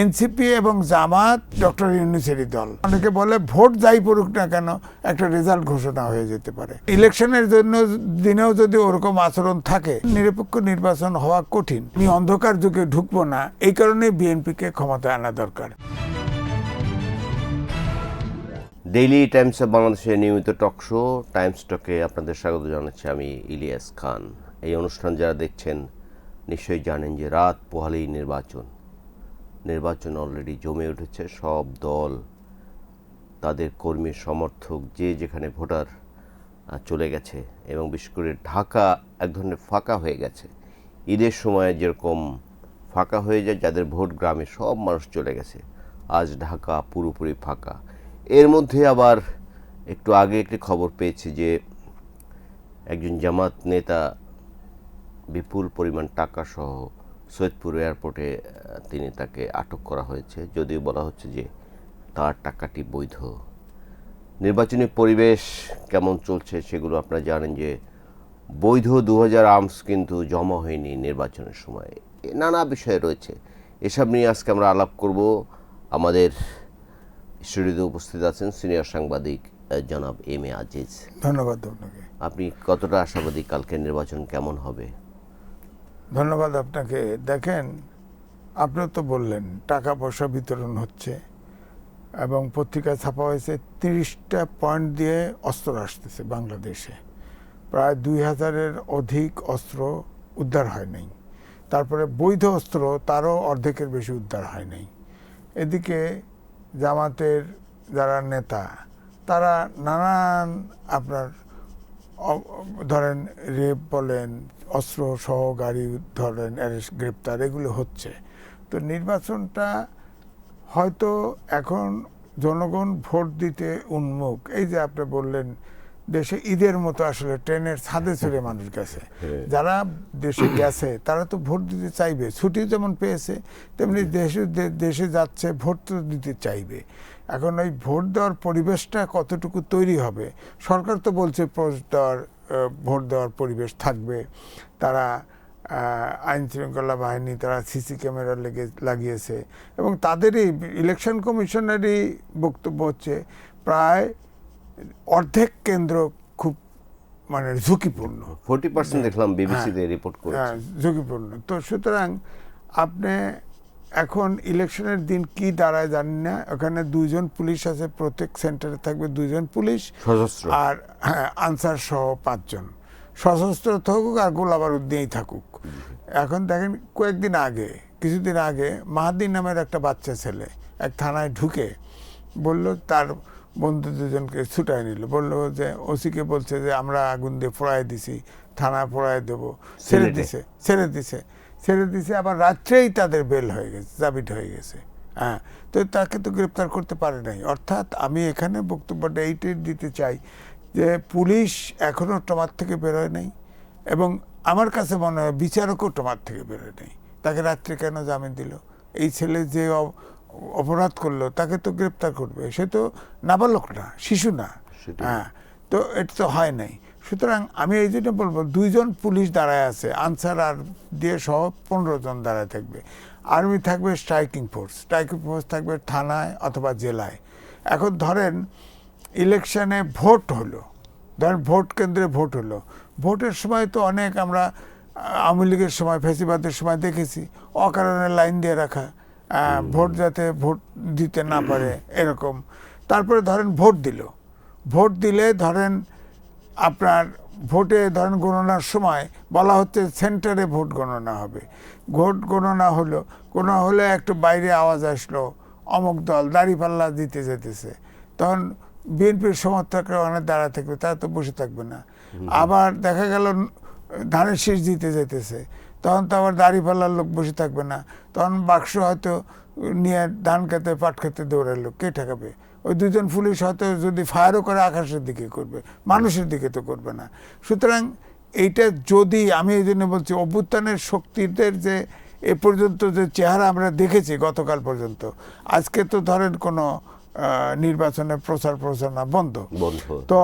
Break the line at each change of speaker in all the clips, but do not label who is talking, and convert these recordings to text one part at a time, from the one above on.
NCP এবং জামাত doctor ইউনূসেরই দল। অনেকে বলে ভোট যাই পড়ুক না কেন একটা রেজাল্ট ঘোষণা হয়ে যেতে পারে। ইলেকশনের জন্য দিনেও যদি ওরকম আচরণ থাকে, নিরপেক্ষ নির্বাচন হওয়া কঠিন। আমি অন্ধকার যুগে ঢুকবো না, এই কারণে বিএনপিকে ক্ষমতায় আনা দরকার।
ডেইলি টাইমস অফ বাংলাদেশের নিয়মিত টক শো টাইমস টকে আপনাদের স্বাগত জানাচ্ছি আমি ইলিয়াস খান। এই অনুষ্ঠান যারা দেখছেন নিশ্চয়ই জানেন যে রাত পোহালেই নির্বাচন অলরেডি জমে উঠেছে। সব দল, তাদের কর্মী সমর্থক, যে যেখানে ভোটার চলে গেছে এবং বিশেষ করে ঢাকা এক ধরনের ফাঁকা হয়ে গেছে। ঈদের সময় যেরকম ফাঁকা হয়ে যায়, যাদের ভোট গ্রামে সব মানুষ চলে গেছে, আজ ঢাকা পুরোপুরি ফাঁকা। এর মধ্যে আবার একটু আগে একটি খবর পেয়েছি যে একজন জামাত নেতা বিপুল পরিমাণ টাকা সহ সৈয়দপুর এয়ারপোর্টে তাকে আটক করা হয়েছে, যদিও বলা হচ্ছে যে তার টাকাটি বৈধ। নির্বাচনী পরিবেশ কেমন চলছে সেগুলো আপনারা জানেন যে বৈধ 2000 আর্মস কিন্তু জমা হয়নি নির্বাচনের সময়। নানা বিষয় রয়েছে, এসব নিয়ে আজকে আমরা আলাপ করব। আমাদের স্টুডিওতে উপস্থিত আছেন সিনিয়র সাংবাদিক জনাব এম এ আজিজ।
ধন্যবাদ আপনাকে।
আপনি কতটা আশাবাদী কালকে নির্বাচন কেমন হবে?
ধন্যবাদ আপনাকে। দেখেন, আপনি তো বললেন টাকা পয়সা বিতরণ হচ্ছে এবং পত্রিকায় ছাপা হয়েছে 30টা পয়েন্ট দিয়ে অস্ত্র আসতেছে বাংলাদেশে। প্রায় 2000-এর অধিক অস্ত্র উদ্ধার হয় নাই। তারপরে বৈধ অস্ত্র তারও অর্ধেকের বেশি উদ্ধার হয় নাই। এদিকে জামাতের যারা নেতা, তারা নানান আপনার ধরেন রেপ বলেন, অস্ত্র সহ গাড়ি ধরেন অ্যারেস্ট, গ্রেপ্তার, এগুলো হচ্ছে। তো নির্বাচনটা হয়তো এখন জনগণ ভোট দিতে উন্মুখ। এই যে আপনি বললেন দেশে ঈদের মতো আসলে ট্রেনের ছাদে চড়ে মানুষ গেছে। যারা দেশে গেছে তারা তো ভোট দিতে চাইবে, ছুটি যেমন পেয়েছে তেমনি দেশে যাচ্ছে, ভোট তো দিতে চাইবে। এখন ওই ভোট দেওয়ার পরিবেশটা কতটুকু তৈরি হবে, সরকার তো বলছে ভোট দেওয়ার পরিবেশ থাকবে। তারা আইন শৃঙ্খলা বাহিনী, তারা সিসি ক্যামেরা লাগিয়েছে এবং তাদেরই ইলেকশন কমিশনেরই বক্তব্য হচ্ছে প্রায় অর্ধেক কেন্দ্র খুব মানে ঝুঁকিপূর্ণ।
40% দেখলাম বিবিসিতে রিপোর্ট করেছে,
ঝুঁকিপূর্ণ। তো সুতরাং আপনি এখন ইলেকশনের দিন কি দাঁড়ায় জানি না। ওখানে 2জন পুলিশ আছে, প্রত্যেক সেন্টারে থাকবে 2জন পুলিশ সশস্ত্র, আর আনসার সহ 5জন সশস্ত্র থাকুক আর গোলাবারুদ দিয়েই থাকুক। এখন দেখেন কিছুদিন আগে মাহাদি নামের একটা বাচ্চা ছেলে এক থানায় ঢুকে বলল তার বন্ধু 2জনকে ছুটায় নিল, বললো যে ওসিকে বলছে যে আমরা আগুন দিয়ে পোড়ায় দিছি, থানায় পোড়ায় দেবো। ছেড়ে দিছে আবার রাত্রেই তাদের বেল হয়ে গেছে, জামিন হয়ে গেছে। হ্যাঁ, তো তাকে তো গ্রেপ্তার করতে পারে নাই। অর্থাৎ আমি এখানে বক্তব্যটা এইটাই দিতে চাই যে পুলিশ এখনও টমার থেকে বেরোয় নাই এবং আমার কাছে মনে হয় বিচারকও টমার থেকে বেরোয় নাই। তাকে রাত্রে কেন জামিন দিল? এই ছেলে যে অপরাধ করলো তাকে তো গ্রেপ্তার করবে, সে তো নাবালক না, শিশু না। হ্যাঁ, তো এটা তো হয় নাই। সুতরাং আমি এই জন্য বলবো 2জন পুলিশ দাঁড়ায় আছে, আনসার আর দিয়ে সহ 15 জন দাঁড়ায় থাকবে। আর্মি থাকবে, স্ট্রাইকিং ফোর্স থাকবে থানায় অথবা জেলায়। এখন ধরেন ইলেকশনে ভোট হলো, ধরেন ভোট কেন্দ্রে ভোট হলো, ভোটের সময় তো অনেক আমরা আওয়ামী লীগের সময়, ফ্যাসিবাদের সময় দেখেছি অকারণে লাইন দিয়ে রাখা, ভোট যাতে ভোট দিতে না পারে এরকম। তারপরে ধরেন ভোট দিলে ধরেন আপনার ভোটে ধরেন গণনার সময় বলা হচ্ছে সেন্টারে ভোট গণনা হবে। ভোট গণনা হলে একটু বাইরে আওয়াজ আসলো অমুক দল দাঁড়িপাল্লা দিতে যেতেছে, তখন বিএনপির সমর্থকরা অনেক দাঁড়া থাকবে, তারা তো বসে থাকবে না। আবার দেখা গেল ধানের শীষ দিতে যেতেছে, তখন তো আবার দাঁড়িপাল্লার লোক বসে থাকবে না, তখন বাক্স হয়তো নিয়ে ধান খেতে পাট খেতে দৌড়ালো, কে ঠেকাবে? ওই 2জন পুলিশ হয়তো যদি ফায়ারও করে আকাশের দিকে করবে, মানুষের দিকে তো করবে না। সুতরাং এইটা যদি, আমি এই জন্য বলছি অভ্যুত্থানের শক্তিদের যে এ পর্যন্ত যে চেহারা আমরা দেখেছি গতকাল পর্যন্ত, আজকে তো ধরেন কোনো নির্বাচনের প্রচারণা বন্ধ। তো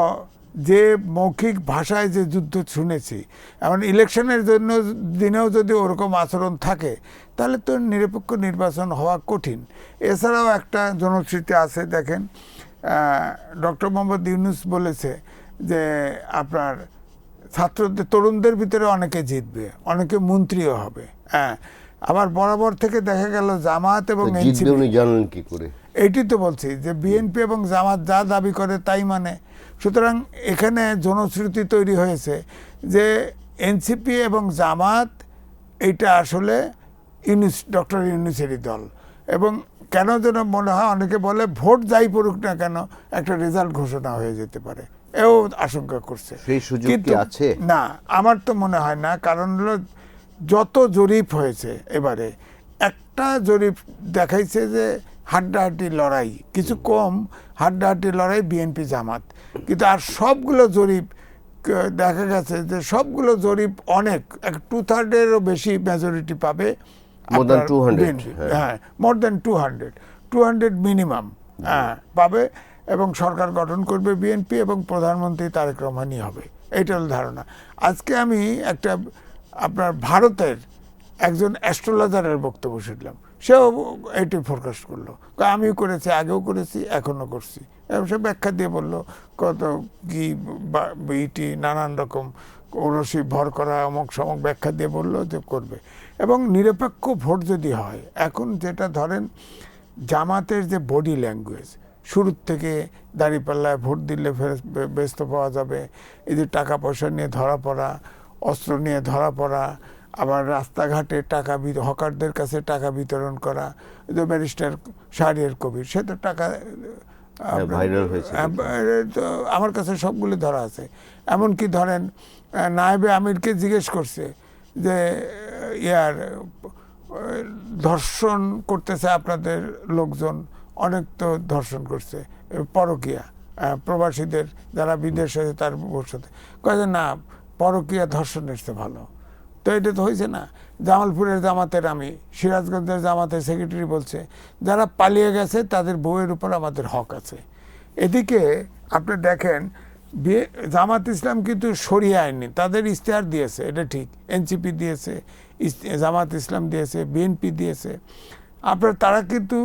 যে মৌখিক ভাষায় যে যুদ্ধ শুনেছি, এমন ইলেকশনের জন্য দিনেও যদি ওরকম আচরণ থাকে তাহলে তো নিরপেক্ষ নির্বাচন হওয়া কঠিন। এছাড়াও একটা জনশ্রুতি আছে, দেখেন ডক্টর মোহাম্মদ ইউনূস বলেছে যে আপনার ছাত্রদের তরুণদের ভিতরে অনেকে জিতবে, অনেকে মন্ত্রীও হবে। হ্যাঁ, আবার বরাবর থেকে দেখা গেল জামাত এবং
জিতবে উনি জানলেন কি করে?
এইটি তো বলছি যে বিএনপি এবং জামাত যা দাবি করে তাই মানে। সুতরাং এখানে জনশ্রুতি তৈরি হয়েছে যে এনসিপি এবং জামাত এইটা আসলে ডক্টর ইউনূসেরই দল। এবং কেন যেন মনে হয়, অনেকে বলে ভোট যাই পড়ুক না কেন একটা রেজাল্ট ঘোষণা হয়ে যেতে পারে, এও আশঙ্কা করছে।
সেই সুযোগ কি
কিন্তু
আছে?
না, আমার তো মনে হয় না। কারণ হলো যত জরিপ হয়েছে এবারে, একটা জরিপ দেখাইছে যে হাড্ডাহাড্ডি লড়াই, কিছু কম হাড্ডাহাড্ডি লড়াই বিএনপি জামাত। কিন্তু আর সবগুলো জরিপ দেখা গেছে যে সবগুলো জরিপ অনেক 2/3-এরও বেশি মেজরিটি পাবে
More than 200,
বিএনপি। হ্যাঁ, মোর দ্যান 200 মিনিমাম পাবে, এবং সরকার গঠন করবে বিএনপি এবং প্রধানমন্ত্রী তারেক রহমানই হবে, এইটা হল ধারণা। আজকে আমি একটা আপনার ভারতের একজন অ্যাস্ট্রোলজারের বক্তব্য শুনলাম, সেও এটি ফোরকাস্ট করলো, আমিও করেছি, আগেও করেছি, এখনও করছি। এবং সে ব্যাখ্যা দিয়ে বললো কত কি ইটি নানান রকম ওরসি ভর করা অমুক সমক ব্যাখ্যা দিয়ে বললো যে করবে। এবং নিরপেক্ষ ভোট যদি হয়, এখন যেটা ধরেন জামাতের যে বডি ল্যাঙ্গুয়েজ, শুরুর থেকে দাঁড়িপাল্লায় ভোট দিলে ব্যস্ত পাওয়া যাবে, এই যে টাকা পয়সা নিয়ে ধরা পড়া, অস্ত্র নিয়ে ধরা পড়া, আবার রাস্তাঘাটে টাকা হকারদের কাছে টাকা বিতরণ করা, যে ব্যারিস্টার শাহরিয়ার কবির, সে তো টাকা
ভাইরাল হয়েছে,
তো আমার কাছে সবগুলি ধরা আছে। এমনকি ধরেন নায়েবে আমিরকে জিজ্ঞেস করছে যে ইয়ার ধর্ষণ করতেছে আপনাদের লোকজন, অনেক তো ধর্ষণ করছে, পরকীয়া প্রবাসীদের যারা বিদেশে তার সাথে, কয়ে না পরকীয়া ধর্ষণের চেয়ে ভালো। তো এটা তো হয়েছে না। জামালপুরের জামাতের আমি, সিরাজগঞ্জের জামাতের সেক্রেটারি বলছে যারা পালিয়ে গেছে তাদের বউয়ের উপর আমাদের হক আছে। এদিকে আপনি দেখেন জামাত ইসলাম কিন্তু শরিয়া আইন তাদের ইশতেহার দিয়েছে, এটা ঠিক, এনসিপি দিয়েছে, জামাত ইসলাম দিয়েছে, বিএনপি দিয়েছে। আপনার তারা কিন্তু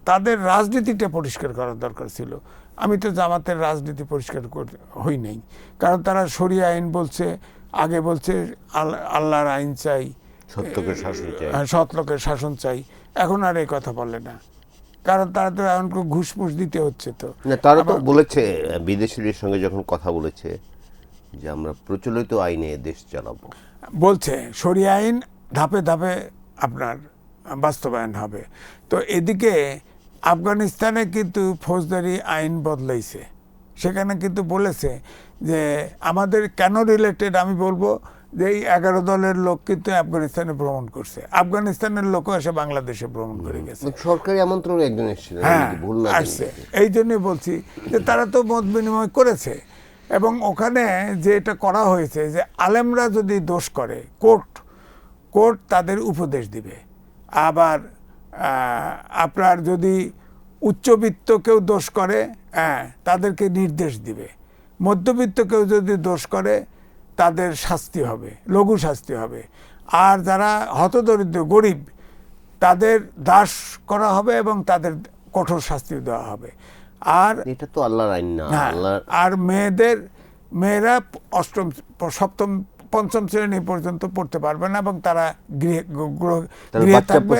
তাদের রাজনীতিটা পরিষ্কার করার দরকার ছিল। আমি তো জামাতের রাজনীতি পরিষ্কার হই নাই, কারণ তারা শরিয়া আইন বলছে, আগে বলছে আল্লাহর আইন চাই,
সৎ
লোকের শাসন চাই, এখন আর এই কথা বলে না, কারণ তারা তো এখন ঘুষপুষ দিতে হচ্ছে। তো
তারা তো বলেছে, বিদেশিদের সঙ্গে যখন কথা বলেছে যে আমরা প্রচলিত আইনে দেশ চালাবো,
বলছে শরিয়া আইন ধাপে ধাপে আপনার বাস্তবায়ন হবে। তো এদিকে আফগানিস্তানে কিন্তু ফৌজদারি আইন বদলাইছে, সেখানে কিন্তু বলেছে যে আমাদের কেন রিলেটেড, আমি বলবো যে এই 11 দলের লোক কিন্তু আফগানিস্তানে ভ্রমণ করছে, আফগানিস্তানের লোকও এসে বাংলাদেশে ভ্রমণ করে গেছে,
সরকারি আমন্ত্রণে একজন এসেছিল,
হ্যাঁ আসছে। এই জন্যই বলছি যে তারা তো মত বিনিময় করেছে, এবং ওখানে যে এটা করা হয়েছে যে আলেমরা যদি দোষ করে কোর্ট তাদের উপদেশ দিবে, আবার আপনার যদি উচ্চবিত্ত কেউ দোষ করে তাদেরকে নির্দেশ দিবে, মধ্যবিত্ত কেউ যদি দোষ করে তাদের শাস্তি হবে, লঘু শাস্তি হবে, আর যারা হতদরিদ্র গরিব তাদের দাস করা হবে এবং তাদের কঠোর শাস্তি দেওয়া হবে। আর
এটা তো আল্লাহর আইন না।
আর মেয়েরা অষ্টম সপ্তম পঞ্চম শ্রেণী পর্যন্ত পড়তে পারবে না, এবং তারা গৃহে থাকবে,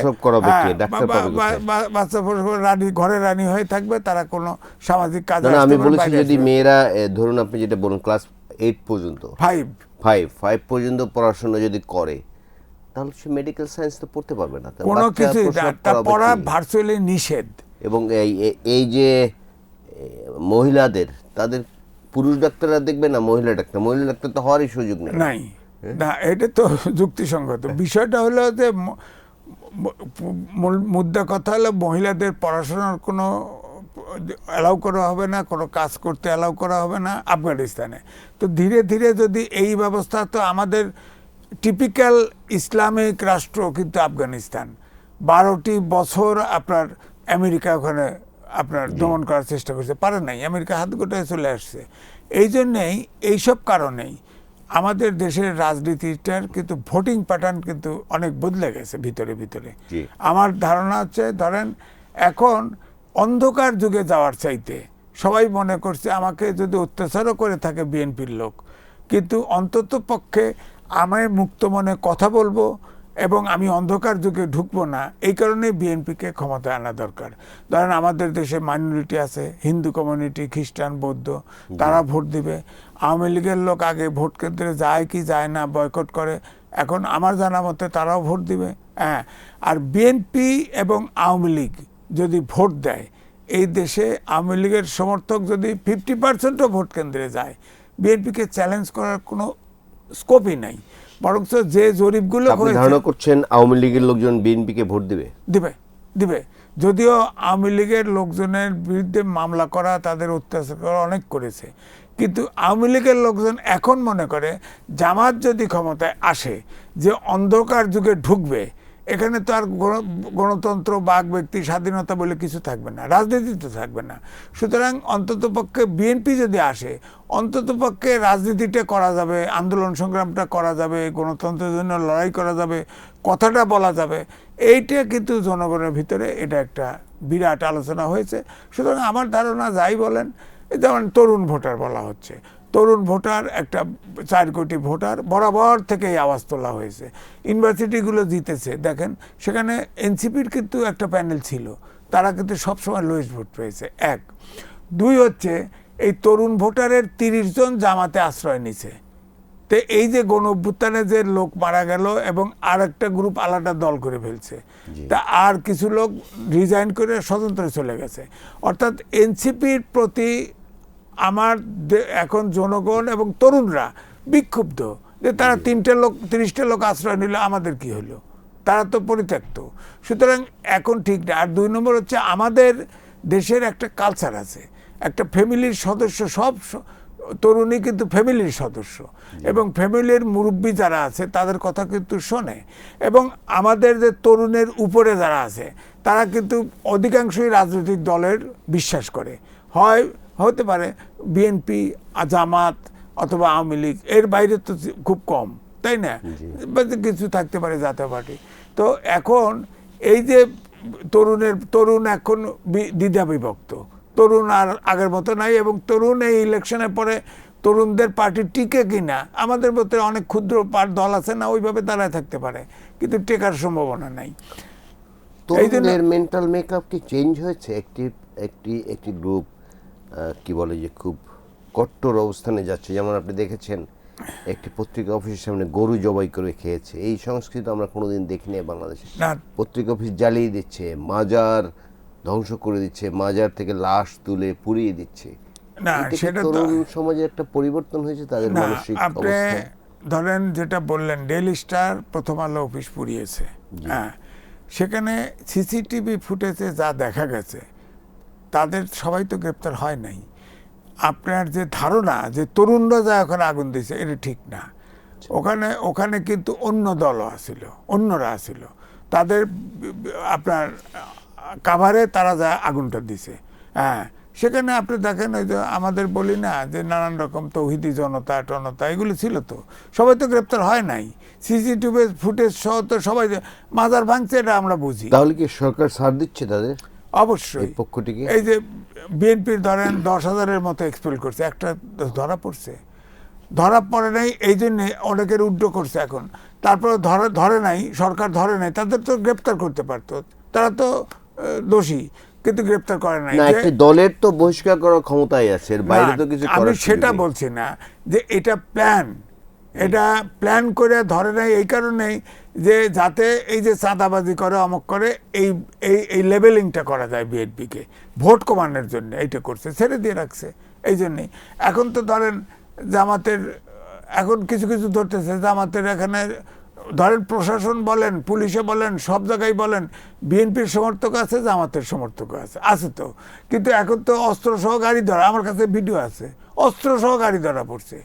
বাচ্চা রানী ঘরে রানী হয়ে থাকবে, তারা কোনো সামাজিক কাজ।
আমি বলেছি যদি মেয়েরা ধরুন আপনি যেটা বলুন ক্লাস 8 পর্যন্ত, 5 পর্যন্ত পড়াশোনা যদি করে, তাহলে সে মেডিকেল সায়েন্স তো পড়তে পারবে না,
কোনো কিছু পড়া ভার্চুয়ালি নিষেধ।
এবং এই যে মহিলাদের, তাদের পুরুষ ডাক্তাররা দেখবে না, মহিলা ডাক্তার তো হওয়ারই সুযোগ
নাই। না, এটা তো যুক্তিসঙ্গত। বিষয়টা হলো যে মুদ্রা কথা হলো মহিলাদের পড়াশোনার কোনো অ্যালাউ করা হবে না, কোনো কাজ করতে অ্যালাউ করা হবে না আফগানিস্তানে। তো ধীরে ধীরে যদি এই ব্যবস্থা, তো আমাদের টিপিক্যাল ইসলামিক রাষ্ট্র কিন্তু আফগানিস্তান, 12টি বছর আপনার আমেরিকা ওখানে আপনার দমন করার চেষ্টা করছে, পারে নাই, আমেরিকা হাত গোটায় চলে আসছে। এই জন্যেই এইসব কারণেই আমাদের দেশের রাজনীতিটার কিন্তু ভোটিং প্যাটার্ন কিন্তু অনেক বদলে গেছে ভিতরে ভিতরে। আমার ধারণা হচ্ছে ধরেন এখন অন্ধকার যুগে যাওয়ার চাইতে সবাই মনে করছে আমাকে যদি অত্যাচারও করে থাকে বিএনপির লোক, কিন্তু অন্তত পক্ষে আমি মুক্ত মনে কথা বলবো এবং আমি অন্ধকার যুগে ঢুকবো না, এই কারণে বিএনপিকে ক্ষমতায় আনা দরকার। ধরেন আমাদের দেশে মাইনরিটি আছে, হিন্দু কমিউনিটি, খ্রিস্টান, বৌদ্ধ, তারা ভোট দিবে। আওয়ামী লীগের লোক আগে ভোট কেন্দ্রে যায় কি যায় না, বয়কট করে, এখন আমার জানা মতে তারাও ভোট দিবে। হ্যাঁ, আর বিএনপি এবং আওয়ামী লীগ যদি ভোট দেয়, এই দেশে আওয়ামী লীগের সমর্থক যদি 50%ও ভোট কেন্দ্রে যায়, বিএনপিকে চ্যালেঞ্জ করার কোনো স্কোপই নাই। বরং যে জরিপগুলো
ধারণা করছেন আওয়ামী লীগের লোকজন বিএনপিকে ভোট দিবে
দিবে। যদিও আওয়ামী লীগের লোকজনের বিরুদ্ধে মামলা করা, তাদের অত্যাচার করা অনেক করেছে, কিন্তু আওয়ামী লীগের লোকজন এখন মনে করে জামাত যদি ক্ষমতায় আসে, যে অন্ধকার যুগে ঢুকবে, এখানে তো আর গণতন্ত্র, বাক ব্যক্তি স্বাধীনতা বলে কিছু থাকবে না, রাজনীতি তো থাকবে না। সুতরাং অন্তত পক্ষে বিএনপি যদি আসে, অন্তত পক্ষে রাজনীতিটা করা যাবে, আন্দোলন সংগ্রামটা করা যাবে, গণতন্ত্রের জন্য লড়াই করা যাবে, কথাটা বলা যাবে। এইটা কিন্তু জনগণের ভিতরে এটা একটা বিরাট আলোচনা হয়েছে। সুতরাং আমার ধারণা, যাই বলেন, যেমন তরুণ ভোটার বলা হচ্ছে, তরুণ ভোটার একটা 4 কোটি ভোটার বরাবর থেকে এই আওয়াজ তোলা হয়েছে। ইউনিভার্সিটিগুলো জিতেছে, দেখেন সেখানে এনসিপির কিন্তু একটা প্যানেল ছিল, তারা কিন্তু সবসময় লোয়েস্ট ভোট পেয়েছে। 1, 2 হচ্ছে এই তরুণ ভোটারের 30 জন জামাতে আশ্রয় নিছে। তো এই যে গণ অভ্যুত্থানে যে লোক মারা গেল এবং আর একটা গ্রুপ আলাদা দল করে ফেলছে, তা আর কিছু লোক রিজাইন করে স্বতন্ত্র চলে গেছে। অর্থাৎ এনসিপির প্রতি আমার এখন জনগণ এবং তরুণরা বিক্ষুব্ধ যে তারা 30টা লোক আশ্রয় নিল, আমাদের কি হলো, তারা তো পরিত্যক্ত। সুতরাং এখন ঠিক না। আর 2 নম্বর হচ্ছে আমাদের দেশের একটা কালচার আছে, একটা ফ্যামিলির সদস্য, সব তরুণী কিন্তু ফ্যামিলির সদস্য, এবং ফ্যামিলির মুরব্বী যারা আছে তাদের কথা কিন্তু শোনে। এবং আমাদের যে তরুণের উপরে যারা আছে তারা কিন্তু অধিকাংশই রাজনৈতিক দলের বিশ্বাস করে, হয় হতে পারে বিএনপি, জামাত অথবা আওয়ামী লীগ, এর বাইরে তো খুব কম, তাই না? কিছু থাকতে পারে জাতীয় পার্টি। তো এখন এই যে তরুণ এখন দ্বিধা বিভক্ত, তরুণ আর আগের মতো নাই, এবং তরুণ এই ইলেকশনের পরে তরুণদের পার্টি টিকে কিনা, আমাদের মধ্যে অনেক ক্ষুদ্র দল আছে না, ওইভাবে দাঁড়ায় থাকতে পারে, কিন্তু টেকার সম্ভাবনা নাই।
তরুণদের মেন্টাল মেকআপ কি চেঞ্জ হয়েছে? একটি গ্রুপ কি বলে যে খুব কট্টর অবস্থানে যাচ্ছে, যেমন আপনি দেখেছেন একটি পত্রিকা অফিসের সামনে গরু জবাই করে খেয়েছে। এই সংস্কৃতি আমরা কোনোদিন দেখিনি বাংলাদেশে। পত্রিকা অফিস জ্বালিয়ে দিচ্ছে, মাজার ধ্বংস করে দিচ্ছে, মাজার থেকে লাশ তুলে পুড়িয়ে দিচ্ছে।
না, সেটা
তরুণ সমাজে একটা পরিবর্তন হয়েছে তাদের মানসিক অবস্থা।
ধরেন যেটা বললেন, ডেইলি স্টার, প্রথম আলো অফিস পুড়িয়েছে, হ্যাঁ, সেখানে সিসিটিভি ফুটেজে যা দেখা গেছে, তাদের সবাই তো গ্রেপ্তার হয় নাই। আপনার যে ধারণা যে তরুণরা যা ওখানে আগুন দিয়েছে, এটা ঠিক না। ওখানে কিন্তু অন্য দলও আসিল, অন্যরা আসিল, তাদের আপনার কাভারে তারা যা আগুনটা দিছে। হ্যাঁ, সেখানে আপনি দেখেন, ওই যে আমাদের বলি না যে নানান রকম তৌহিদি জনতা টনতা, এগুলো ছিল, তো সবাই তো গ্রেপ্তার হয় নাই। সিসিটিভি ফুটেজ সহ তো সবাই মাজার ভাঙছে, এটা আমরা বুঝি।
তাহলে কি সরকার ছাড় দিচ্ছে তাদের?
অবশ্যই
পক্ষটিকে।
এই যে বিএনপির ধরেন 10,000-এর মতো এক্সপেল করছে, একটা ধরা পড়ছে, ধরা পড়ে নাই, এই জন্যে অনেকের উড্ড করছে এখন। তারপরে ধরে নাই, সরকার ধরে নাই, তাদের তো গ্রেপ্তার করতে পারতো, তারা তো দোষী, কিন্তু গ্রেপ্তার করে নাই।
একটি দলের তো বহিষ্কার করার ক্ষমতাই আছে, এর বাইরে তো কিছু
আমি সেটা বলছি না যে এটা প্ল্যান করে ধরে নাই, এই কারণেই যে যাতে এই যে চাঁদাবাজি করে, অমক করে, এই লেভেলিংটা করা যায় বিএনপিকে ভোট কমানোর জন্য, এইটা করছে, ছেড়ে দিয়ে রাখছে। এই জন্যেই এখন তো ধরেন জামাতের, এখন কিছু কিছু ধরতেছে জামাতের, এখানে ধরেন প্রশাসন বলেন, পুলিশে বলেন, সব জায়গায় বলেন, বিএনপির সমর্থক আছে, জামাতের সমর্থক আছে তো, কিন্তু এখন তো অস্ত্র সহ গাড়ি ধরা, আমার কাছে ভিডিও আছে, অস্ত্র সহ গাড়ি ধরা পড়ছে।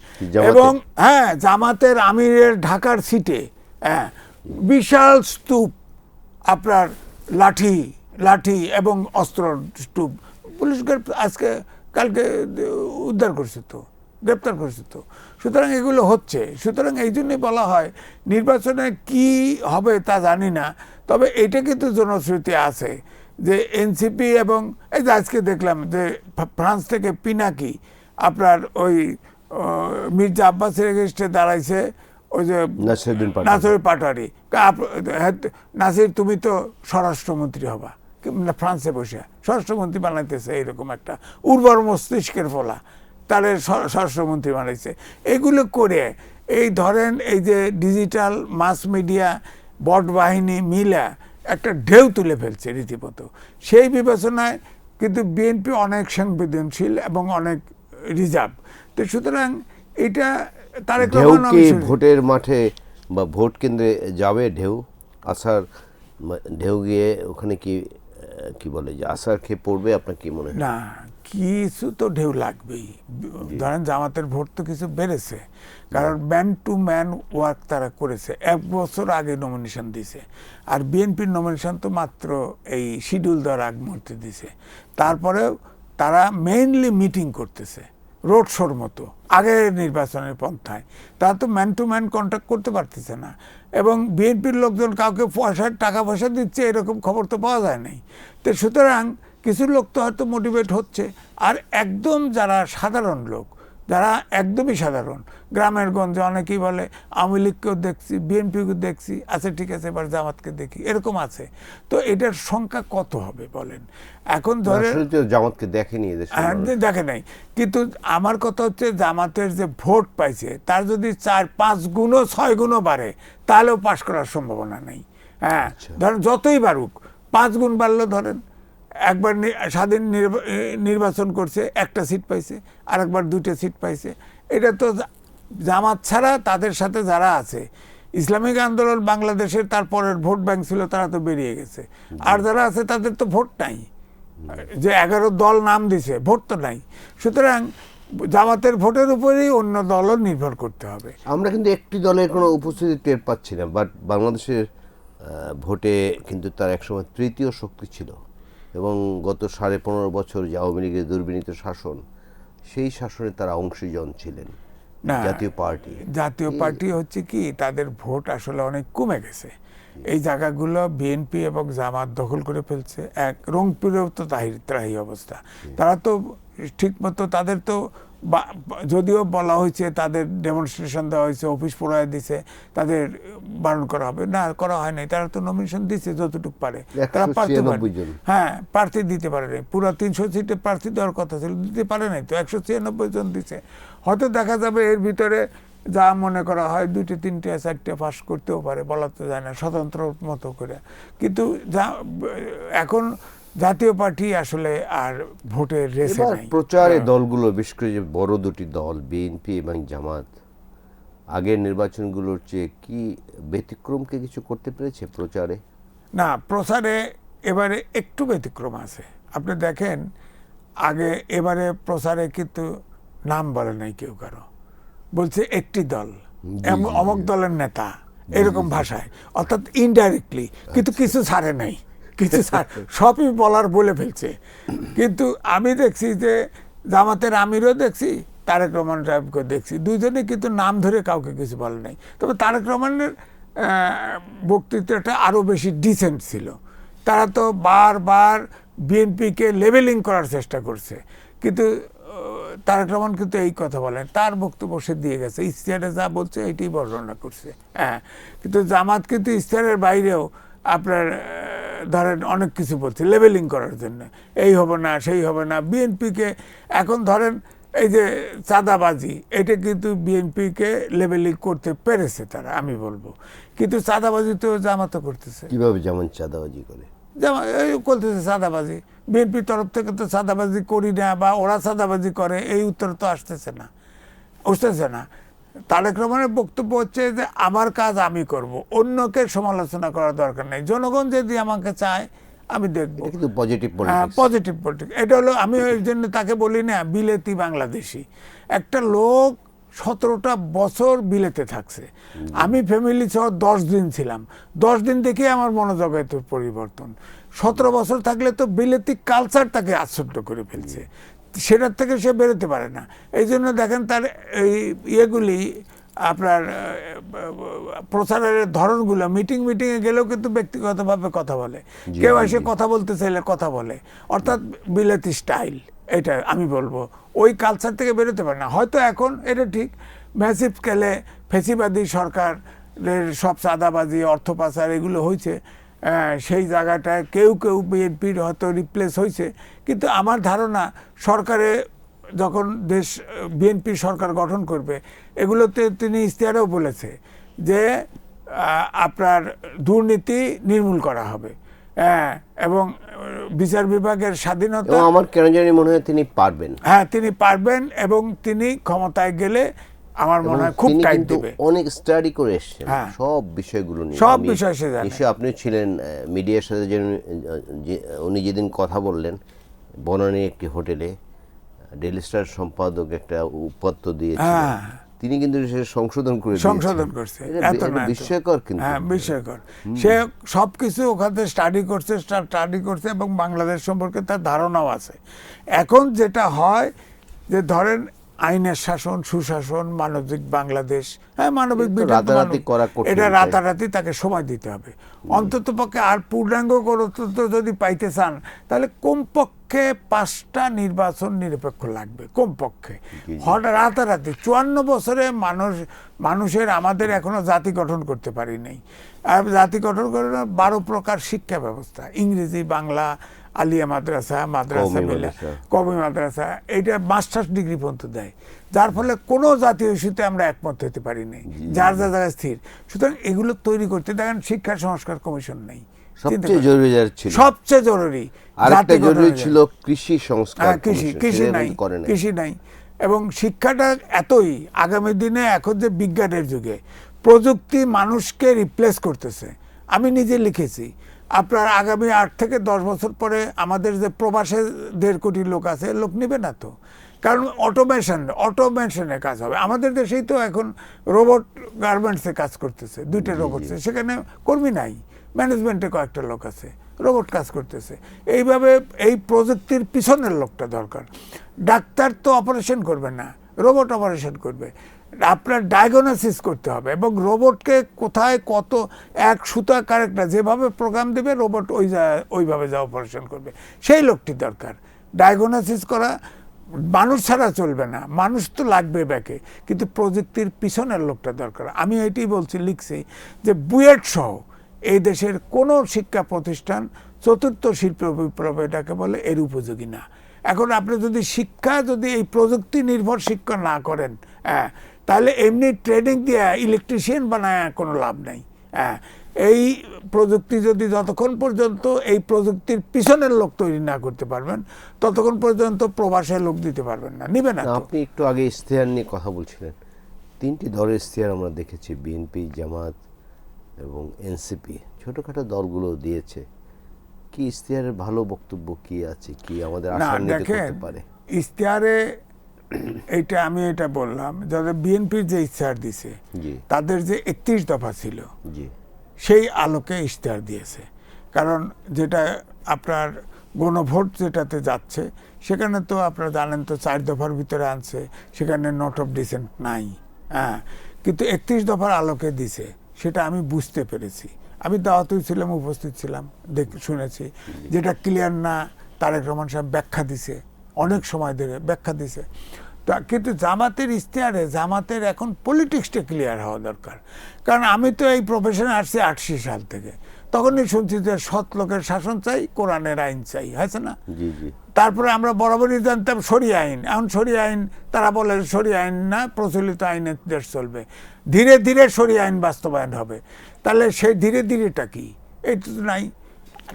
এবং হ্যাঁ, জামাতের আমিরের ঢাকার সিটে, হ্যাঁ, বিশাল স্তূপ, আপনার লাঠি এবং অস্ত্র স্তূপ, পুলিশ কালকে উদ্ধার করছে তো, গ্রেপ্তার করেছে তো। সুতরাং এগুলো হচ্ছে। সুতরাং এই জন্যই বলা হয় নির্বাচনে কি হবে তা জানি না, তবে এটা কিন্তু জনশ্রুতি আছে যে এনসিপি এবং এই যে আজকে দেখলাম যে ফ্রান্স থেকে পিনাকি আপনার ওই মির্জা আব্বাসের এগেস্টে দাঁড়াইছে, ওই যে নাসির পাটোয়ারি। নাসির তুমি তো স্বরাষ্ট্রমন্ত্রী হবা, ফ্রান্সে বসে স্বরাষ্ট্রমন্ত্রী বানাইতেছে, এইরকম একটা উর্বর মস্তিষ্কের ফলা তাদের স্বরাষ্ট্রমন্ত্রী বানাইছে। এগুলো করে এই ধরেন এই যে ডিজিটাল মাস মিডিয়া বট বাহিনী মিলা একটা ঢেউ তুলে ফেলছে রীতিমতো। সেই বিবেচনায় কিন্তু বিএনপি অনেক সংবেদনশীল এবং অনেক রিজার্ভ। তো সুতরাং এটা তারেক রহমান
ভোটের মাঠে বা ভোট কেন্দ্রে যাবে ঢেউ আসার, ঢেউ গিয়ে ওখানে কি বলে যে আসার খেয়ে পড়বে, আপনার কি মনে হয়?
না, কিছু তো ঢেউ লাগবেই। ধরেন জামাতের ভোট তো কিছু বেড়েছে, কারণ ম্যান টু ম্যান ওয়ার্ক তারা করেছে, 1 বছর আগে নমিনেশন দিছে। আর বিএনপির নমিনেশন তো মাত্র এই শিডিউল দেওয়ার আগ মুহূর্তে দিছে। তারপরেও তারা মেইনলি মিটিং করতেছে রোড শোর মতো আগের নির্বাচনের পন্থায়। তারা তো ম্যান টু ম্যান কন্ট্যাক্ট করতে পারতেছে না, এবং বিএনপির লোকজন কাউকে টাকা পয়সা দিচ্ছে এরকম খবর তো পাওয়া যায় নাই। তো সুতরাং কিছু লোক তো হয়তো মোটিভেট হচ্ছে। আর একদম যারা সাধারণ লোক, যারা একদমই সাধারণ, গ্রামের গঞ্জে অনেকেই বলে আওয়ামী লীগকেও দেখছি, বিএনপিকে দেখছি, আচ্ছা ঠিক আছে এবার জামাতকে দেখি, এরকম আছে। তো এটার সংখ্যা কত হবে বলেন? এখন ধরে
জামাতকে দেখেনি,
দেখে নাই, কিন্তু আমার কথা হচ্ছে জামাতের যে ভোট পাইছে তার যদি 4-5 গুণও 6 গুণও বাড়ে তাহলেও পাশ করার সম্ভাবনা নেই। হ্যাঁ, ধরেন যতই বাড়ুক, 5 গুণ বাড়লো, ধরেন একবার স্বাধীন নির্বাচন করছে, 1টা সিট পাইছে, আর একবার 2টে সিট পাইছে। এটা তো জামাত ছাড়া তাদের সাথে যারা আছে, ইসলামিক আন্দোলন বাংলাদেশের তারপরের ভোট ব্যাংক ছিল, তারা তো বেরিয়ে গেছে। আর যারা আছে তাদের তো ভোট নাই, যে 11 দল নাম দিছে, ভোট তো নাই। সুতরাং জামাতের ভোটের উপরেই অন্য দলও নির্ভর করতে হবে।
আমরা কিন্তু একটি দলের কোনো উপস্থিতি টের পাচ্ছি না, বাট বাংলাদেশের ভোটে কিন্তু তার একসময় তৃতীয় শক্তি ছিল, এবং গত 15.5 বছর যে আওয়ামী লীগের দুর্বিনীত শাসন, সেই শাসনে তারা অংশীজন ছিলেন।
না,
জাতীয় পার্টি
হচ্ছে কি, তাদের ভোট আসলে অনেক কমে গেছে। এই জায়গাগুলো বিএনপি এবং জামাত দখল করে ফেলছে। রংপুরেও তো তাই অবস্থা। তারা তো ঠিক মতো, তাদের তো যদিও বলা হয়েছে তাদের ডেমনস্ট্রেশন দেওয়া হয়েছে, অফিস পোড়ায় দিছে, তাদের বারণ করা হবে, না করা হয় নাই। তারা তো নমিনেশন দিচ্ছে যতটুকু পারে, তারা প্রার্থী দিতে পারে নাই। পুরো 300 সিটে প্রার্থী দেওয়ার কথা ছিল, দিতে পারে নাই তো, 196 জন দিছে। হয়তো দেখা যাবে এর ভিতরে যা মনে করা হয় 2টে 3টে 4টে পাস করতেও পারে, বলা তো যায় না, স্বতন্ত্র মতো করে। কিন্তু এখন জাতীয় পার্টি আসলে আর ভোটের রেসে নাই।
প্রচারে দলগুলো, বিশেষ করে যে বড় দুটি দল বিএনপি এবং জামাত, আগের নির্বাচনগুলোর চেয়ে কি ব্যতিক্রমকে কিছু করতে পেরেছে প্রচারে?
না, প্রচারে এবারে একটু ব্যতিক্রম আছে। আপনি দেখেন আগে, এবারে প্রচারে কিন্তু নাম বলে নাই কেউ কারো, বলছে একটি দল, অমুক দলের নেতা, এরকম ভাষায়, অর্থাৎ ইনডাইরেক্টলি। কিন্তু কিছু ছাড়ে নাই, কিছু সবই বলে ফেলছে। কিন্তু আমি দেখছি যে জামাতের আমিরও দেখছি, তারেক রহমান সাহেবকে দেখছি, দুইজনে কিন্তু নাম ধরে কাউকে কিছু বলে নাই। তবে তারেক রহমানের বক্তৃতাটা আরও বেশি ডিসেন্ট ছিল। তারা তো বারবার বিএনপিকে লেভেলিং করার চেষ্টা করছে, কিন্তু তারেক রহমান কিন্তু এই কথা বলেন, তার বক্তব্য সে দিয়ে গেছে, ইশতেহারে যা বলছে এটাই বর্ণনা করছে। হ্যাঁ, কিন্তু জামাত কিন্তু ইশতেহারের বাইরেও আপনার ধরেন অনেক কিছু বলছে লেভেলিং করার জন্য, এই হবে না সেই হবে না। বিএনপিকে এখন ধরেন এই যে চাঁদাবাজি, এটা কিন্তু বিএনপিকে লেভেলিং করতে পেরেছে তারা, আমি বলবো। কিন্তু চাঁদাবাজি তো জামাতও করতেছে।
কিভাবে যেমন চাঁদাবাজি করে?
যেমন এই করতেছে চাঁদাবাজি, বিএনপির তরফ থেকে তো চাঁদাবাজি করি না, বা ওরা চাঁদাবাজি করে, এই উত্তর তো আসতেছে না। তারেক রহমানের বক্তব্য হচ্ছে যে আমার কাজ আমি করব, অন্যকে সমালোচনা করার দরকার নেই, জনগণ যদি আমাকে চায় আমি দেখবো।
Positive
politics. এটা হলো, আমি ওই জন্য তাকে বলি না বিলেতি বাংলাদেশি। একটা লোক 17টা বছর বিলেতে থাকছে, আমি ফ্যামিলি সহ 10 দিন ছিলাম, 10 দিন দেখে আমার মনোজগতের পরিবর্তন। 17 বছর থাকলে তো বিলেতি কালচার তাকে আশ্চর্য করে ফেলছে। সেটার থেকে সে বেরোতে পারে না। এই জন্য দেখেন তার এই ইয়েগুলি আপনার প্রচারের ধরনগুলো, মিটিংয়ে গেলেও কিন্তু ব্যক্তিগতভাবে কথা বলে, কেউ এসে কথা বলতে চাইলে কথা বলে, অর্থাৎ বিলেতি স্টাইল। এটা আমি বলবো ওই কালচার থেকে বেরোতে পারে না। হয়তো এখন এটা ঠিক ম্যাসিভ স্কেলে ফেসিবাদী সরকারের সব চাঁদাবাজি, অর্থ পাচার এগুলো হয়েছে, সেই জায়গাটায় কেউ বিএনপির হয়তো রিপ্লেস হয়েছে, কিন্তু আমার ধারণা সরকারে যখন বিএনপি সরকার গঠন করবে, এগুলোতে তিনি ইশতেহারেও বলেছে যে আপনার দুর্নীতি নির্মূল করা হবে, এবং বিচার বিভাগের স্বাধীনতা।
আমার কেন জানি মনে হয় তিনি পারবেন।
হ্যাঁ, তিনি পারবেন, এবং তিনি ক্ষমতায় গেলে আমার মনে হয় খুব টাইম দিবে।
অনেক স্টাডি করে এসেছেন সব বিষয়গুলো নিয়ে,
সব বিষয় সে জানে।
নিশ্চয়ই আপনি ছিলেন মিডিয়ার সাথে, উনি যেদিন কথা বললেন বনানী একটি হোটেলে, ডেইলি স্টার সম্পাদক একটা উপাত্ত দিয়েছিলেন, তিনি কিন্তু সংশোধন
করছে।
বিস্ময়কর, কিন্তু
হ্যাঁ, বিস্ময়কর। সে সবকিছু ওখানে স্টাডি করছে এবং বাংলাদেশ সম্পর্কে তার ধারণাও আছে। এখন যেটা হয় যে ধরেন আইনের শাসন, সুশাসন, মানবিক বাংলাদেশ, হ্যাঁ মানবিক এটা রাতারাতি তাকে সময় দিতে হবে। অন্তত পক্ষে আর পূর্ণাঙ্গ গণতন্ত্র যদি পাইতে চান তাহলে কমপক্ষে 5টা নির্বাচন নিরপেক্ষ লাগবে, কমপক্ষে। রাতারাতি 54 বছরে মানুষের আমাদের এখনো জাতি গঠন করতে পারি নাই। আর জাতি গঠন করে 12 প্রকার শিক্ষা ব্যবস্থা, ইংরেজি, বাংলা, আলিয়া মাদ্রাসা মিলে কওমি মাদ্রাসা, এইটা মাস্টার্স ডিগ্রি পর্যন্ত দেয়, যার ফলে কোনো জাতীয় ইস্যুতে আমরা একমত হতে পারি নাই, যার যা জায়গায় স্থির। সুতরাং এগুলো তৈরি করতে দেখেন শিক্ষা সংস্কার কমিশন নেই,
সবচেয়ে জরুরি
সবচেয়ে জরুরি
ছিল কৃষি সংস্কার,
কৃষি নাই। এবং শিক্ষাটা এতই আগামী দিনে, এখন যে বিজ্ঞানের যুগে প্রযুক্তি মানুষকে রিপ্লেস করতেছে। আমি নিজে লিখেছি, আপনার আগামী 8 থেকে 10 বছর পরে আমাদের যে প্রবাসে 1.5 কোটি লোক আছে, লোক নেবে না তো, কারণ অটোমেশনে কাজ হবে। আমাদের দেশেই তো এখন রোবট গার্মেন্টসে কাজ করতেছে, 2টা রোবট, সেখানে কর্মী নাই, ম্যানেজমেন্টে কয়েকটা লোক আছে, রোবট কাজ করতেছে। এইভাবে এই প্রযুক্তির পিছনের লোকটা দরকার। ডাক্তার তো অপারেশন করবে না, রোবট অপারেশন করবে। আপনার ডায়াগনোসিস করতে হবে, এবং রোবটকে কোথায় কত এক সুতা কারেক্টটা যেভাবে প্রোগ্রাম দেবে, রোবট ওইভাবে যা অপারেশন করবে, সেই লোকটি দরকার। ডায়াগনোসিস করা মানুষ ছাড়া চলবে না, মানুষ তো লাগবে ব্যাকে, কিন্তু প্রযুক্তির পিছনের লোকটা দরকার। আমি এটাই লিখছি যে বুয়েট সহ এই দেশের কোনো শিক্ষা প্রতিষ্ঠান 4র্থ শিল্প বিপ্লব এটাকে বলে এর উপযোগী না। এখন আপনি যদি এই প্রযুক্তি নির্ভর শিক্ষা না করেন, তাহলে এমনি ট্রেনিং দিয়ে ইলেকট্রিশিয়ান বানায় কোনো লাভ নাই। এই প্রযুক্তি যদি যতক্ষণ পর্যন্ত এই প্রযুক্তির পিছনের লোক তৈরি না করতে পারবেন, ততক্ষণ পর্যন্ত প্রবাসে লোক দিতে পারবেন না, নিবে না।
আপনি একটু আগে ইশতেহার নিয়ে কথা বলছিলেন, 3টি দলের ইশতেহার আমরা দেখেছি, বিএনপি, জামাত এবং এনসিপি, ছোটখাটো দলগুলো দিয়েছে। কি ইশতেহারের ভালো বক্তব্য কি আছে, কি আমাদের আশান্বিত করতে পারে
ইশতেহারে? আমি এটা বললাম, যাদের বিএনপির যে ইশতেহার দিছে, তাদের যে 31 দফা ছিল, সেই আলোকে ইশতেহার দিয়েছে। কারণ যেটা আপনার গণভোট যেটাতে যাচ্ছে, সেখানে তো আপনারা জানেন তো 4 দফার ভিতরে আনছে, সেখানে নোট অফ ডিসেন্ট নাই, কিন্তু 31 দফার আলোকে দিছে, সেটা আমি বুঝতে পেরেছি। আমি দাওয়াতেই ছিলাম, উপস্থিত ছিলাম, শুনেছি। যেটা ক্লিয়ার না, তারেক রহমান সাহেব ব্যাখ্যা দিছে, অনেক সময় ধরে ব্যাখ্যা দিছে। কিন্তু জামাতের ইশতেহারে, জামাতের এখন পলিটিক্সটা ক্লিয়ার হওয়া দরকার। কারণ আমি তো এই প্রফেশনে আসছি 88 সাল থেকে, তখনই শুনছি যে সৎ লোকের শাসন চাই, কোরআনের আইন চাই, হয়েছে না? তারপরে আমরা বরাবরই জানতাম শরিয়া আইন। এখন শরিয়া আইন, তারা বলে শরিয়া আইন না, প্রচলিত আইনের দেশ চলবে, ধীরে ধীরে শরিয়া আইন বাস্তবায়ন হবে। তাহলে সেই ধীরে ধীরেটা কি? এইটা তো নাই।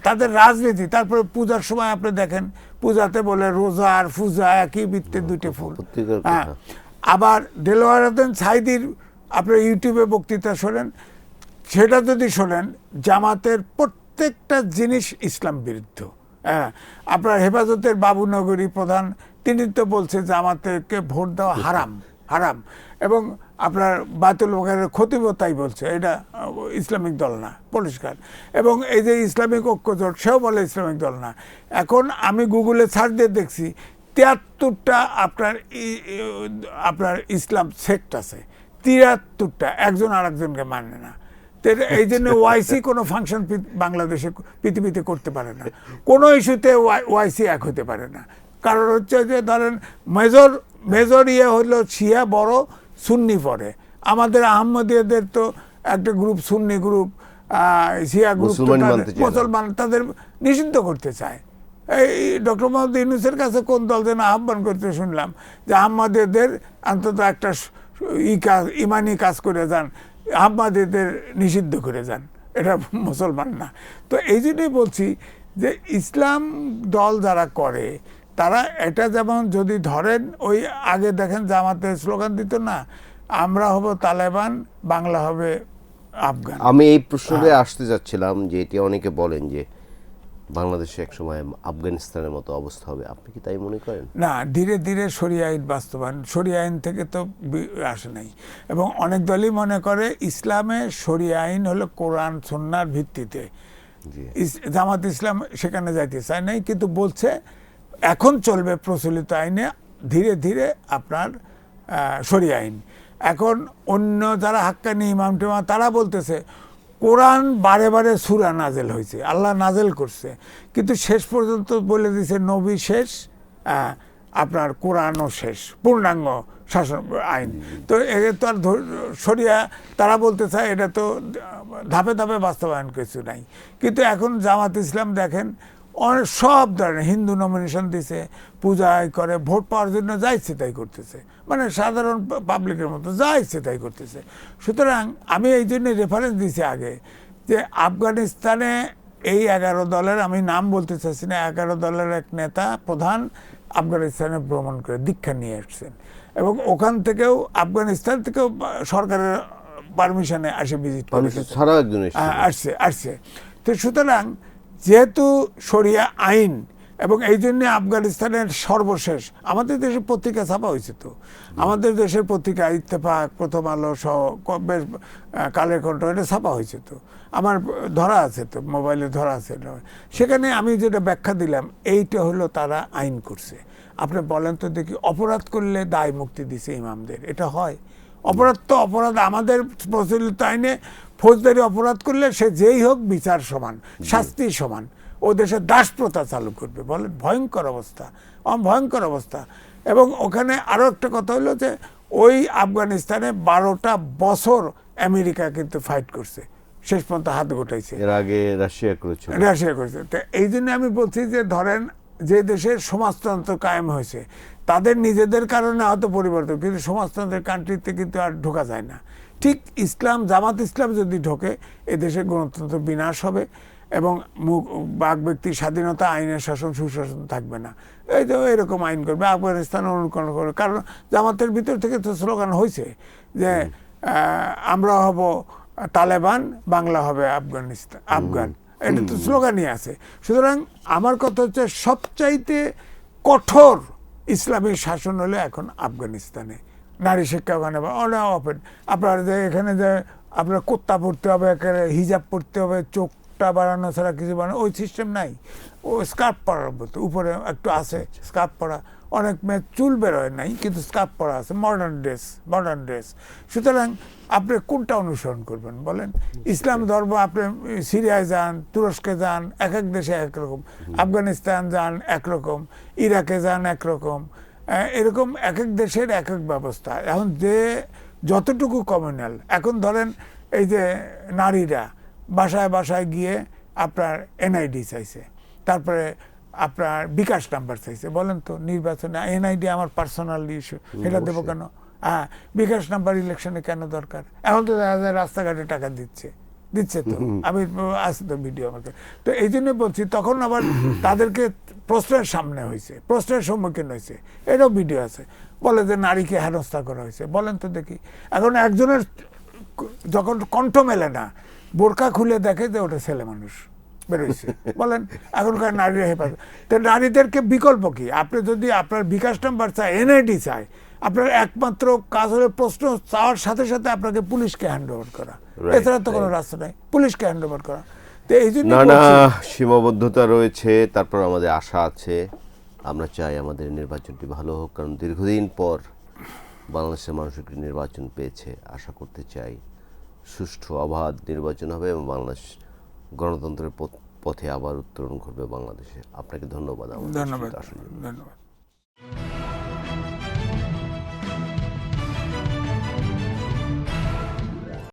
তাদের রাজনীতি। তারপরে পূজার সময় আপনি দেখেন, পূজাতে বলে রোজা আর পূজা একই বৃত্তে 2টে ফুল। আবার দেলোয়ার হোসেন সাঈদীর আপনার ইউটিউবে বক্তৃতা শোনেন, সেটা যদি শোনেন, জামাতের প্রত্যেকটা জিনিস ইসলাম বিরুদ্ধ। আপনার হেফাজতের বাবুনগরী প্রধান, তিনি তো বলছে জামাতকে ভোট দেওয়া হারাম। এবং আপনার বায়তুল মুকাররমের খতিবও তাই বলছে, এটা ইসলামিক দল না, পরিষ্কার। এবং এই যে ইসলামিক ঐক্যজোট, সেও বলে ইসলামিক দল না। এখন আমি গুগলে সার্চ দিয়ে দেখছি, 73টা আপনার ইসলাম সেক্ট আছে, 73টা, একজন আরেকজনকে মানে না। এই জন্য ওয়াইসি কোনো ফাংশন বাংলাদেশে পৃথিবীতে করতে পারে না, কোনো ইস্যুতে ওয়াইসি এক হতে পারে না। কারণ হচ্ছে যে ধরেন মেজর ইয়ে হলো শিয়া বড়, সুন্নি পরে। আমাদের আহমদীয়দের তো একটা গ্রুপ সুন্নি গ্রুপ, শিয়া গ্রুপ, মুসলমান তাদের নিষিদ্ধ করতে চায়। এই ডক্টর মোহাম্মদ ইউনূসের কাছে কোন দল যেন আহ্বান করতে শুনলাম যে আহমদীয়দের অন্তত একটা ইমানি কাজ করে যান, আহমদীয়দের নিষিদ্ধ করে যান, এটা মুসলমান না। তো এই জন্যই বলছি যে ইসলাম দল যারা করে তারা এটা, যেমন যদি ধরেন ওই আগে দেখেন জামাতের স্লোগান দিত না, আমরা হব তালেবান, বাংলা হবে আফগান।
আমি এই প্রশ্নে আসতে যাচ্ছিলাম যে এটি অনেকে বলেন যে বাংলাদেশে একসময় আফগানিস্তানের মতো অবস্থা হবে, আপনি কি তাই মনে করেন?
না, ধীরে ধীরে শরিয়া আইন বাস্তবায়ন, শরিয়া আইন থেকে তো আসে নাই। এবং অনেক দলই মনে করে ইসলামে শরিয়া আইন হলো কোরআন সুন্নাহর ভিত্তিতে। জামাত ইসলাম সেখানে যাইতে চায় নাই, কিন্তু বলছে এখন চলবে প্রচলিত আইনে, ধীরে ধীরে আপনার শরিয়া আইন। এখন অন্য যারা হাক্কানি ইমাম টিমাম তারা বলতেছে কোরআন বারে বারে সূরা নাজেল হয়েছে, আল্লাহ নাজেল করছে, কিন্তু শেষ পর্যন্ত বলে দিছে নবী শেষ, আপনার কোরআনও শেষ, পূর্ণাঙ্গ শাসন আইন। তো এর তো আর শরিয়া, তারা বলতে চায় এটা তো ধাপে ধাপে বাস্তবায়ন কিছু নাই। কিন্তু এখন জামাত ইসলাম দেখেন অনেক সব ধরনের হিন্দু নমিনেশন দিছে, পূজায় করে, ভোট পাওয়ার জন্য যা ইচ্ছে তাই করতেছে, মানে সাধারণ পাবলিকের মতো যা ইচ্ছে তাই করতেছে। সুতরাং আমি এই জন্য রেফারেন্স দিছি আগে যে আফগানিস্তানে এই 11 দলের, আমি নাম বলতে চাচ্ছি না, 11 দলের এক নেতা প্রধান আফগানিস্তানে ভ্রমণ করে দীক্ষা নিয়ে আসছেন, এবং ওখান থেকেও আফগানিস্তান থেকেও সরকারের পারমিশনে আসে ভিজিট করে আসছে। তো সুতরাং যেহেতু শরিয়া আইন, এবং এই জন্য আফগানিস্তানের সর্বশেষ আমাদের দেশের পত্রিকা ছাপা হয়েছে, তো আমাদের দেশের পত্রিকা ইত্তেফাক, প্রথম আলো সহ বেশ কালের কণ্ঠ, এটা ছাপা হয়েছে, তো আমার ধরা আছে, তো মোবাইলে ধরা আছে। সেখানে আমি যেটা ব্যাখ্যা দিলাম, এইটা হলো তারা আইন করছে। আপনি বলেন তো দেখি, অপরাধ করলে দায় মুক্তি দিছে ইমামদের, এটা হয়? অপরাধ তো অপরাধ, আমাদের প্রচলিত আইনে ফৌজদারি অপরাধ করলে সে যেই হোক বিচার সমান, শাস্তি সমান। ও দেশে দাস প্রথা চালু করবে, বলেন, ভয়ঙ্কর অবস্থা, ভয়ঙ্কর অবস্থা। এবং ওখানে আরো একটা কথা হলো যে ওই আফগানিস্তানে 12টা বছর আমেরিকা কিন্তু ফাইট করছে, শেষ পর্যন্ত হাত গোটাইছে।
এর আগে রাশিয়া করেছে।
তো এই জন্য আমি বলছি যে ধরেন যে দেশের সমাজতন্ত্র কায়েম হয়েছে তাদের নিজেদের কারণে হয়তো পরিবর্তন, কিন্তু সমাজতন্ত্রের কান্ট্রিতে কিন্তু আর ঢোকা যায় না। ঠিক ইসলাম, জামাত ইসলাম যদি ঢোকে এদেশে গণতন্ত্র বিনাশ হবে, এবং বাক ব্যক্তির স্বাধীনতা, আইনের শাসন, সুশাসন থাকবে না। এই তো এরকম আইন করবে, আফগানিস্তান অনুকরণ করবে। কারণ জামাতের ভিতর থেকে তো স্লোগান হয়েছে যে আমরা হব তালেবান, বাংলা হবে আফগান, এটা তো স্লোগানই আছে। সুতরাং আমার কথা হচ্ছে সবচাইতে কঠোর ইসলামিক শাসন হলে এখন আফগানিস্তানে। নারী শিক্ষা ওখানে অনেক ওপেন, আপনার যে এখানে যে আপনার কুত্তা পড়তে হবে, হিজাব পড়তে হবে, চোখটা বাড়ানো ছাড়া কিছু বানানো, ওই সিস্টেম নাই। ও স্কার্ফ পরার মতো উপরে একটু আছে, স্কার্ফ পরা, অনেক মেয়ে চুল বেরোয় নাই কিন্তু স্কার্ফ পরা আছে, মডার্ন ড্রেস। সুতরাং আপনি কোনটা অনুসরণ করবেন বলেন? ইসলাম ধর্ম, আপনি সিরিয়ায় যান, তুরস্কে যান, এক এক দেশে একরকম, আফগানিস্তান যান একরকম, ইরাকে যান একরকম, এরকম এক এক দেশের এক এক ব্যবস্থা। এখন যে যতটুকু কমিউনাল, এখন ধরেন এই যে নারীরা বাসায় বাসায় গিয়ে আপনার এনআইডি চাইছে, তারপরে আপনার বিকাশ নাম্বার চাইছে, বলেন তো নির্বাচনে এনআইডি আমার পার্সোনাল ইস্যু, সেটা দেবো কেন? হ্যাঁ, বিকাশ নাম্বার ইলেকশনে কেন দরকার? এখন তো দেখা যায় রাস্তাঘাটে টাকা দিচ্ছে তো, আমি আছে তো ভিডিও আমাকে। তো এই জন্য বলছি, তখন আবার তাদেরকে প্রশ্নের সামনে হয়েছে, প্রশ্নের সম্মুখীন হয়েছে, এটাও ভিডিও আছে, বলে যে নারীকে হেনস্থা করা হয়েছে। বলেন তো দেখি, এখন একজনের যখন কণ্ঠ মেলে না, বোরকা খুলে দেখে যে ওটা ছেলে মানুষ বেরোইছে, বলেন এখনকার নারীরা হেফাজত। তো নারীদেরকে বিকল্প কি? আপনি যদি আপনার বিকাশ নাম্বার চায়, এনআইডি চায়, আপনার একমাত্র কাজ হলে প্রশ্ন চাওয়ার সাথে সাথে আপনাকে পুলিশকে হ্যান্ড ওভার করা, এছাড়া তো কোনো রাস্তা নাই, পুলিশকে হ্যান্ড ওভার করা। তো এই জন্য
নানা সীমাবদ্ধতা রয়েছে, তারপর আমাদের আশা আছে। আমরা চাই আমাদের নির্বাচনটি ভালো হোক, কারণ দীর্ঘদিন পর বাংলাদেশের মানুষ একটি নির্বাচন পেয়েছে। আশা করতে চাই সুষ্ঠু অবাধ নির্বাচন হবে এবং বাংলাদেশ গণতন্ত্রের পথে আবার উত্তরণ ঘটবে বাংলাদেশে। আপনাকে ধন্যবাদ।
ধন্যবাদ, ধন্যবাদ।